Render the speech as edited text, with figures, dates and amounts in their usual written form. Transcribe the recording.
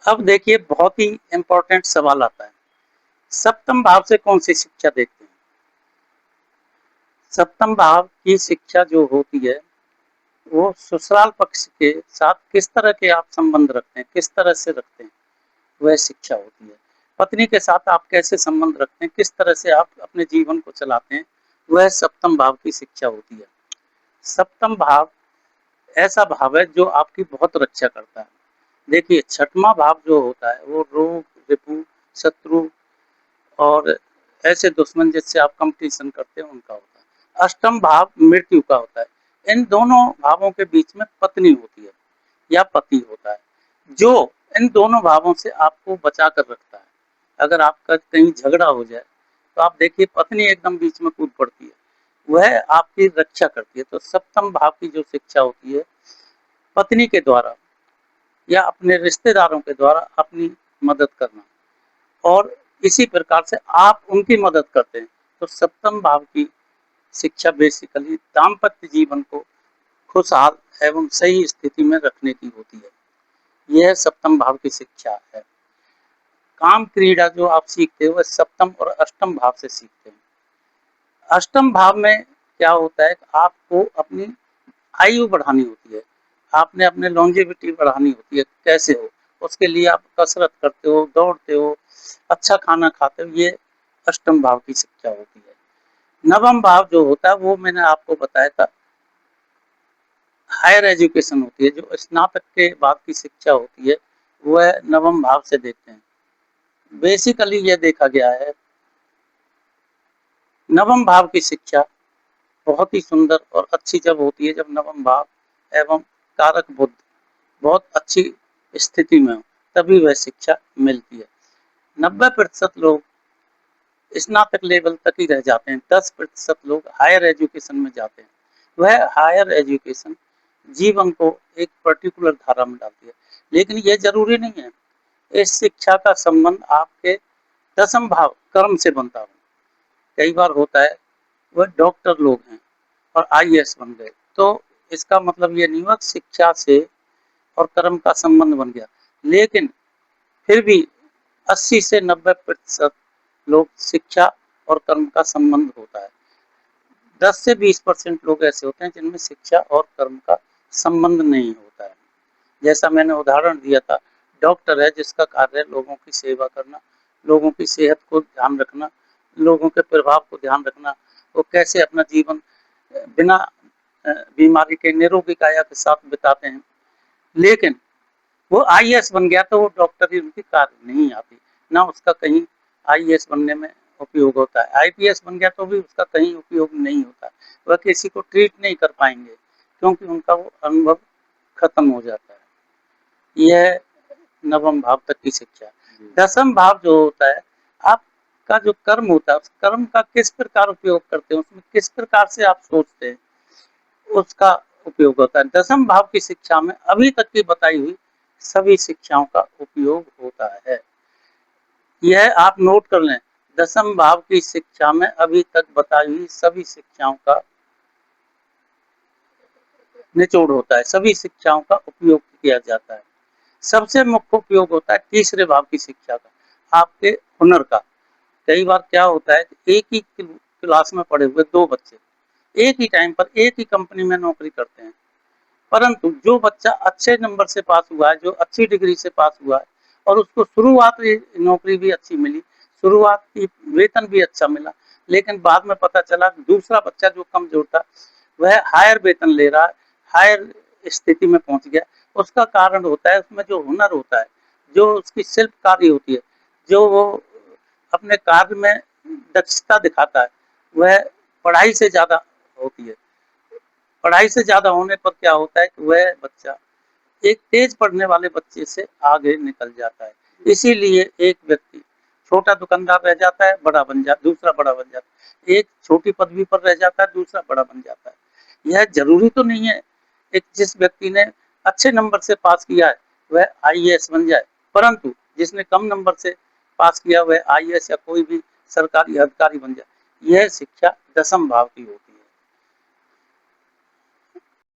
अब देखिए बहुत ही इम्पोर्टेंट सवाल आता है, सप्तम भाव से कौन सी शिक्षा देखते हैं? सप्तम भाव की शिक्षा जो होती है, वो ससुराल पक्ष के साथ किस तरह के आप संबंध रखते हैं, किस तरह से रखते हैं, वह शिक्षा होती है। पत्नी के साथ आप कैसे संबंध रखते हैं, किस तरह से आप अपने जीवन को चलाते हैं, वह सप्तम भाव की शिक्षा होती है। सप्तम भाव ऐसा भाव है जो आपकी बहुत रक्षा करता है। देखिए छठवां भाव जो होता है वो रोग, रिपु, शत्रु और ऐसे दुश्मन जिससे आप कंपटीशन करते हैं उनका होता है। अष्टम भाव मृत्यु का होता है। इन दोनों भावों के बीच में पत्नी होती है या पति होता है, जो इन दोनों भावों से आपको बचा कर रखता है। अगर आपका कहीं झगड़ा हो जाए तो आप देखिए पत्नी एकदम बीच में कूद पड़ती है, वह आपकी रक्षा करती है। तो सप्तम भाव की जो शिक्षा होती है, पत्नी के द्वारा या अपने रिश्तेदारों के द्वारा अपनी मदद करना, और इसी प्रकार से आप उनकी मदद करते हैं। तो सप्तम भाव की शिक्षा बेसिकली दाम्पत्य जीवन को खुशहाल एवं सही स्थिति में रखने की होती है। यह सप्तम भाव की शिक्षा है। काम क्रीड़ा जो आप सीखते हो वह सप्तम और अष्टम भाव से सीखते हैं। अष्टम भाव में क्या होता है, आपको अपनी आयु बढ़ानी होती है, आपने अपने लॉन्जेविटी बढ़ानी होती है। कैसे हो, उसके लिए आप कसरत करते हो, दौड़ते हो, अच्छा खाना खाते हो, ये अष्टम भाव की शिक्षा होती है। नवम भाव जो होता है वो मैंने आपको बताया था, हायर एजुकेशन होती है, जो स्नातक के बाद की शिक्षा होती है वह नवम भाव से देखते हैं। बेसिकली यह देखा गया है, नवम भाव की शिक्षा बहुत ही सुंदर और अच्छी जब होती है, जब नवम भाव एवं कारक बुद्ध बहुत अच्छी स्थिति में हो, तभी वह शिक्षा मिलती है। 90% लोग स्नातक लेवल तक ही रह जाते हैं, 10% लोग हायर एजुकेशन में जाते हैं। वह हायर एजुकेशन जीवन को एक पर्टिकुलर धारा में डालती है, लेकिन यह जरूरी नहीं है इस शिक्षा का संबंध आपके दसम भाव कर्म से बनता हो। कई बार होता है वह डॉक्टर लोग हैं और आईएएस बन गए, तो इसका मतलब ये नहीं हुआ शिक्षा से और कर्म का संबंध बन गया, लेकिन फिर भी 80 से 90% लोग शिक्षा और कर्म का संबंध होता है। 10 से 20% लोग ऐसे होते हैं जिनमें शिक्षा और कर्म का संबंध नहीं होता है। जैसा मैंने उदाहरण दिया था, डॉक्टर है जिसका कार्य है लोगों की सेवा करना, लोगों की सेहत को ध्यान रखना, लोगों के प्रभाव को ध्यान रखना, वो कैसे अपना जीवन बिना बीमारी के निरोगी काया के साथ बिताते हैं। लेकिन वो आईएएस बन गया तो वो डॉक्टरी उनकी कार्य नहीं आती, ना उसका कहीं आईएएस बनने में उपयोग होता है। आईपीएस बन गया तो भी उसका कहीं उपयोग नहीं होता, वह किसी को ट्रीट नहीं कर पाएंगे क्योंकि उनका वो अनुभव खत्म हो जाता है। यह नवम भाव तक की शिक्षा। दसम भाव जो होता है, आपका जो कर्म होता है, उस कर्म का किस प्रकार उपयोग करते हैं, उसमें किस प्रकार से आप सोचते हैं, उसका उपयोग होता है। दसम भाव की शिक्षा में अभी तक की बताई हुई सभी शिक्षाओं का उपयोग होता है। यह आप नोट कर लें, दसम भाव की शिक्षा में अभी तक बताई हुई सभी शिक्षाओं का निचोड़ होता है, सभी शिक्षाओं का उपयोग किया जाता है। सबसे मुख्य उपयोग होता है तीसरे भाव की शिक्षा का, आपके हुनर का। कई बार क्या होता है कि एक ही क्लास में पढ़े हुए दो बच्चे एक ही टाइम पर एक ही कंपनी में नौकरी करते हैं, परंतु जो बच्चा अच्छे नंबर से पास हुआ है, जो अच्छी डिग्री से पास हुआ है और उसको शुरुआती नौकरी भी अच्छी मिली, शुरुआती वेतन भी अच्छा मिला, लेकिन बाद में पता चला दूसरा बच्चा जो कमजोर था वह हायर वेतन ले रहा है, हायर स्थिति में पहुंच गया। उसका कारण होता है उसमें जो हुनर होता है, जो उसकी शिल्पकारी होती है, जो वो अपने कार्य में दक्षता दिखाता है, वह पढ़ाई से ज्यादा होती है। पढ़ाई से ज्यादा होने पर क्या होता है कि वह बच्चा एक तेज पढ़ने वाले बच्चे से आगे निकल जाता है। इसीलिए एक व्यक्ति छोटा दुकानदार रह जाता है, बड़ा बन जाता, दूसरा बड़ा बन जाता है। एक छोटी पदवी पर रह जाता है, दूसरा बड़ा बन जाता है। यह जरूरी तो नहीं है एक जिस व्यक्ति ने अच्छे नंबर से पास किया है वह आईएएस बन जाए, परंतु जिसने कम नंबर से पास किया वह आईएएस या कोई भी सरकारी अधिकारी बन जाए। यह शिक्षा दसम भाव की होती है।